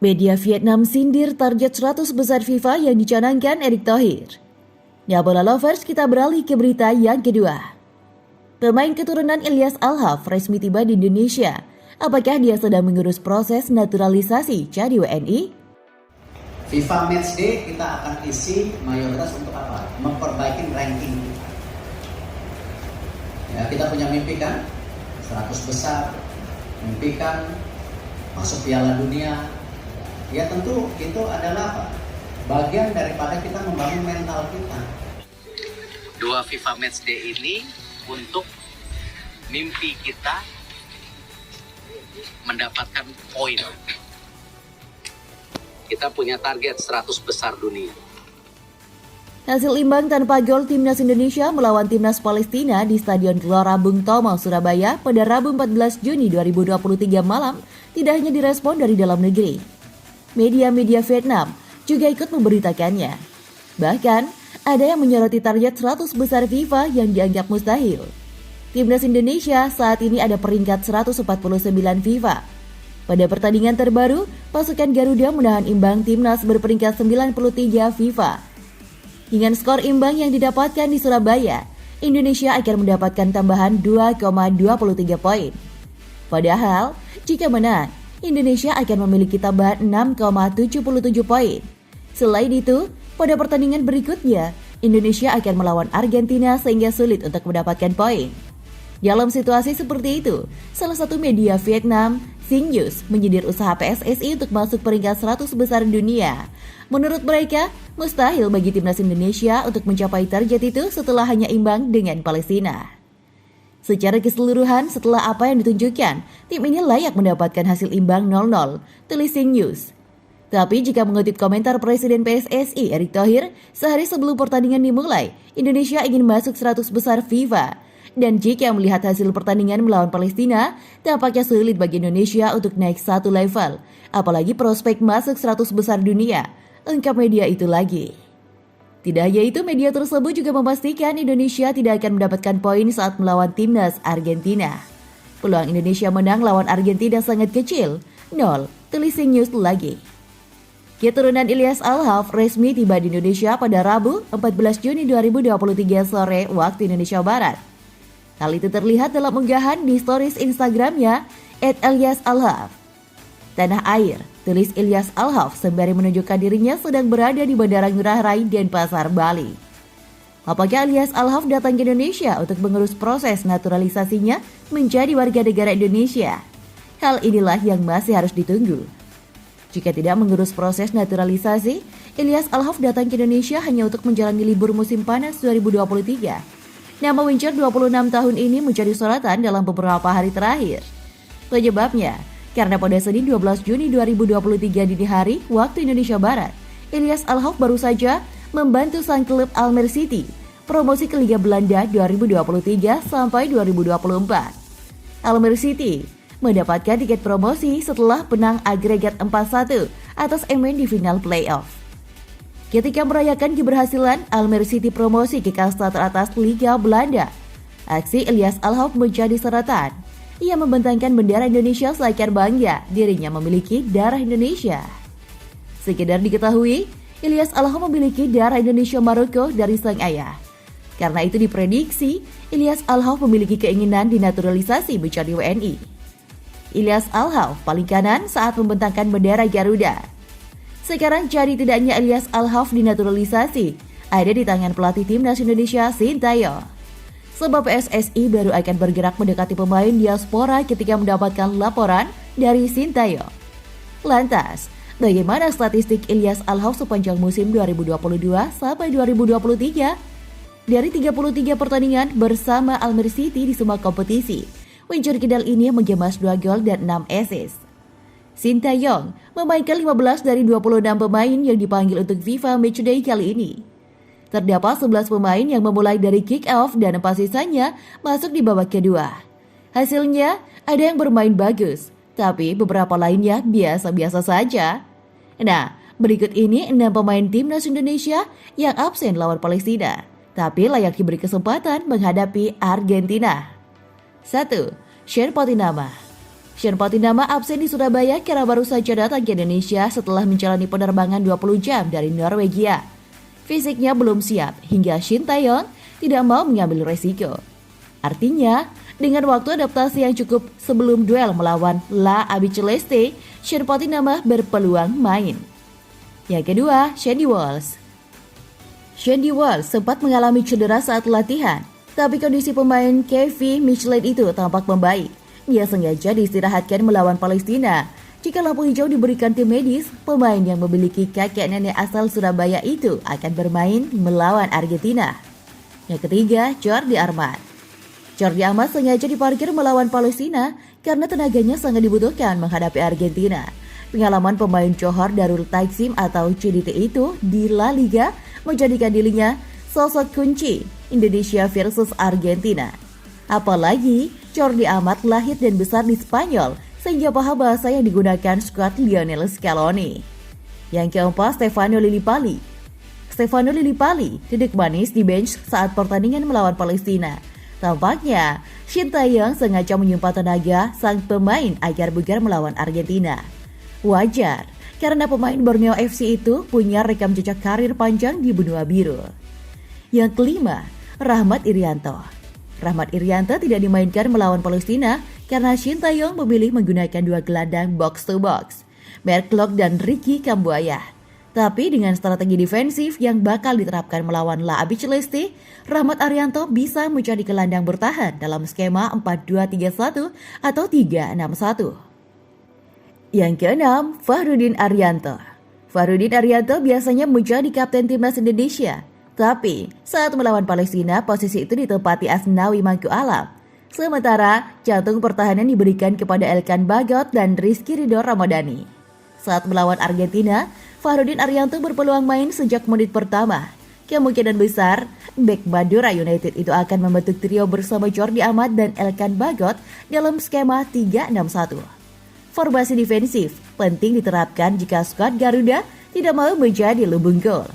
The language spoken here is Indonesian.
Media Vietnam sindir target 100 besar FIFA yang dicanangkan Erick Thohir. Ya bola lovers, kita beralih ke berita yang kedua. Pemain keturunan Ilyas Alhaf resmi tiba di Indonesia. Apakah dia sedang mengurus proses naturalisasi jadi WNI? FIFA Matchday kita akan isi mayoritas untuk apa? Memperbaiki ranking kita. Ya, kita punya mimpi kan? 100 besar, mimpi kan masuk Piala Dunia. Ya tentu itu adalah apa? Bagian daripada kita membangun mental kita. Dua FIFA Matchday ini untuk mimpi kita mendapatkan poin. Kita punya target 100 besar dunia. Hasil imbang tanpa gol Timnas Indonesia melawan Timnas Palestina di Stadion Gelora Bung Tomo, Surabaya pada Rabu 14 Juni 2023 malam tidak hanya direspon dari dalam negeri. Media-media Vietnam juga ikut memberitakannya. Bahkan, ada yang menyoroti target 100 besar FIFA yang dianggap mustahil. Timnas Indonesia saat ini ada peringkat 149 FIFA. Pada pertandingan terbaru, pasukan Garuda menahan imbang Timnas berperingkat 93 FIFA. Dengan skor imbang yang didapatkan di Surabaya, Indonesia akan mendapatkan tambahan 2,23 poin. Padahal, jika menang, Indonesia akan memiliki tambahan 6,77 poin. Selain itu, pada pertandingan berikutnya, Indonesia akan melawan Argentina sehingga sulit untuk mendapatkan poin. Dalam situasi seperti itu, salah satu media Vietnam, Sing News, menyindir usaha PSSI untuk masuk peringkat 100 besar dunia. Menurut mereka, mustahil bagi Timnas Indonesia untuk mencapai target itu setelah hanya imbang dengan Palestina. Secara keseluruhan, setelah apa yang ditunjukkan, tim ini layak mendapatkan hasil imbang 0-0, tulis Sing News. Tapi jika mengutip komentar Presiden PSSI Erick Thohir, sehari sebelum pertandingan dimulai, Indonesia ingin masuk 100 besar FIFA. Dan jika melihat hasil pertandingan melawan Palestina, tampaknya sulit bagi Indonesia untuk naik satu level, apalagi prospek masuk 100 besar dunia, ungkap media itu lagi. Tidak hanya itu, media tersebut juga memastikan Indonesia tidak akan mendapatkan poin saat melawan Timnas Argentina. Peluang Indonesia menang lawan Argentina sangat kecil, 0, tulis Sing News lagi. Keturunan Ilyas Alhaf resmi tiba di Indonesia pada Rabu 14 Juni 2023 sore waktu Indonesia Barat. Hal itu terlihat dalam unggahan di stories Instagramnya @IlyasAlhaf. Tanah air, tulis Ilyas Alhaf sembari menunjukkan dirinya sedang berada di Bandara Ngurah Rai Denpasar, Bali. Apakah Ilyas Alhaf datang ke Indonesia untuk mengurus proses naturalisasinya menjadi warga negara Indonesia? Hal inilah yang masih harus ditunggu. Jika tidak mengurus proses naturalisasi, Ilyas Alhaf datang ke Indonesia hanya untuk menjalani libur musim panas 2023. Nama Wincer 26 tahun ini menjadi sorotan dalam beberapa hari terakhir. Penyebabnya, karena pada Senin 12 Juni 2023 dini hari waktu Indonesia Barat, Ilyas Alhaf baru saja membantu sang klub Almere City promosi ke Liga Belanda 2023 sampai 2024. Almere City mendapatkan tiket promosi setelah menang agregat 4-1 atas MN di final playoff. Ketika merayakan keberhasilan Almere City promosi ke kasta teratas Liga Belanda, aksi Ilyas Alhaf menjadi sorotan. Ia membentangkan bendera Indonesia seakan bangga dirinya memiliki darah Indonesia. Sekedar diketahui, Ilyas Alhaf memiliki darah Indonesia Maroko dari sang ayah. Karena itu diprediksi, Ilyas Alhaf memiliki keinginan dinaturalisasi menjadi WNI. Ilyas Alhaf paling kanan saat membentangkan bendera Garuda. Sekarang jadi tidaknya Ilyas Alhaf dinaturalisasi, ada di tangan pelatih Timnas Indonesia Sintayong. Sebab PSSI baru akan bergerak mendekati pemain diaspora ketika mendapatkan laporan dari Sintayong. Lantas, bagaimana statistik Ilyas Alhaf sepanjang musim 2022 sampai 2023? Dari 33 pertandingan bersama Almere City di semua kompetisi, Wincer Kidal ini mengemas 2 gol dan 6 assist. Sintayong memainkan 15 dari 26 pemain yang dipanggil untuk FIFA Matchday kali ini. Terdapat 11 pemain yang memulai dari kick-off dan 4 sisanya masuk di babak kedua. Hasilnya, ada yang bermain bagus, tapi beberapa lainnya biasa-biasa saja. Nah, berikut ini 6 pemain Timnas Indonesia yang absen lawan Palestina, tapi layak diberi kesempatan menghadapi Argentina. 1. Sher Potinama. Sean Patinama absen di Surabaya karena baru saja datang ke Indonesia setelah menjalani penerbangan 20 jam dari Norwegia. Fisiknya belum siap hingga Shin Tae-yeon tidak mau mengambil resiko. Artinya, dengan waktu adaptasi yang cukup sebelum duel melawan La Albiceleste, Sean Patinama berpeluang main. Yang kedua, Shandy Walsh. Shandy Walsh sempat mengalami cedera saat latihan, tapi kondisi pemain Kevin Michelin itu tampak membaik. Dia sengaja diistirahatkan melawan Palestina. Jika lampu hijau diberikan tim medis, pemain yang memiliki kakek nenek asal Surabaya itu akan bermain melawan Argentina. Yang ketiga, Jordi Amat. Jordi Amat sengaja diparkir melawan Palestina karena tenaganya sangat dibutuhkan menghadapi Argentina. Pengalaman pemain Johor Darul Taksim atau CDT itu di La Liga menjadikan dirinya sosok kunci Indonesia versus Argentina. Apalagi Jordi Amat lahir dan besar di Spanyol sehingga paham bahasa yang digunakan skuad Lionel Scaloni. Yang keempat, Stefano Lillipali. Stefano Lillipali duduk manis di bench saat pertandingan melawan Palestina. Tampaknya Shin Tae-yeon sengaja menyumpah tenaga sang pemain agar bugar melawan Argentina. Wajar, karena pemain Borneo FC itu punya rekam jejak karir panjang di benua biru. Yang kelima, Rahmat Irianto. Rahmat Irianto tidak dimainkan melawan Palestina karena Shin Tae-yeon memilih menggunakan dua gelandang box to box, Mark Locke dan Ricky Kambuaya. Tapi dengan strategi defensif yang bakal diterapkan melawan La Albiceleste, Rahmat Irianto bisa menjadi gelandang bertahan dalam skema 4-2-3-1 atau 3-6-1. Yang keenam, Fahrudin Arianto. Fahrudin Arianto biasanya menjadi kapten timnas Indonesia. Tapi, saat melawan Palestina, posisi itu ditempati Asnawi Mangku Alam. Sementara, jantung pertahanan diberikan kepada Elkan Bagot dan Rizky Ridho Ramadhani. Saat melawan Argentina, Fahrudin Arianto berpeluang main sejak menit pertama. Kemungkinan besar, bek Madura United itu akan membentuk trio bersama Jordi Amat dan Elkan Bagot dalam skema 3-6-1. Formasi defensif penting diterapkan jika skuad Garuda tidak mau menjadi lumbung gol.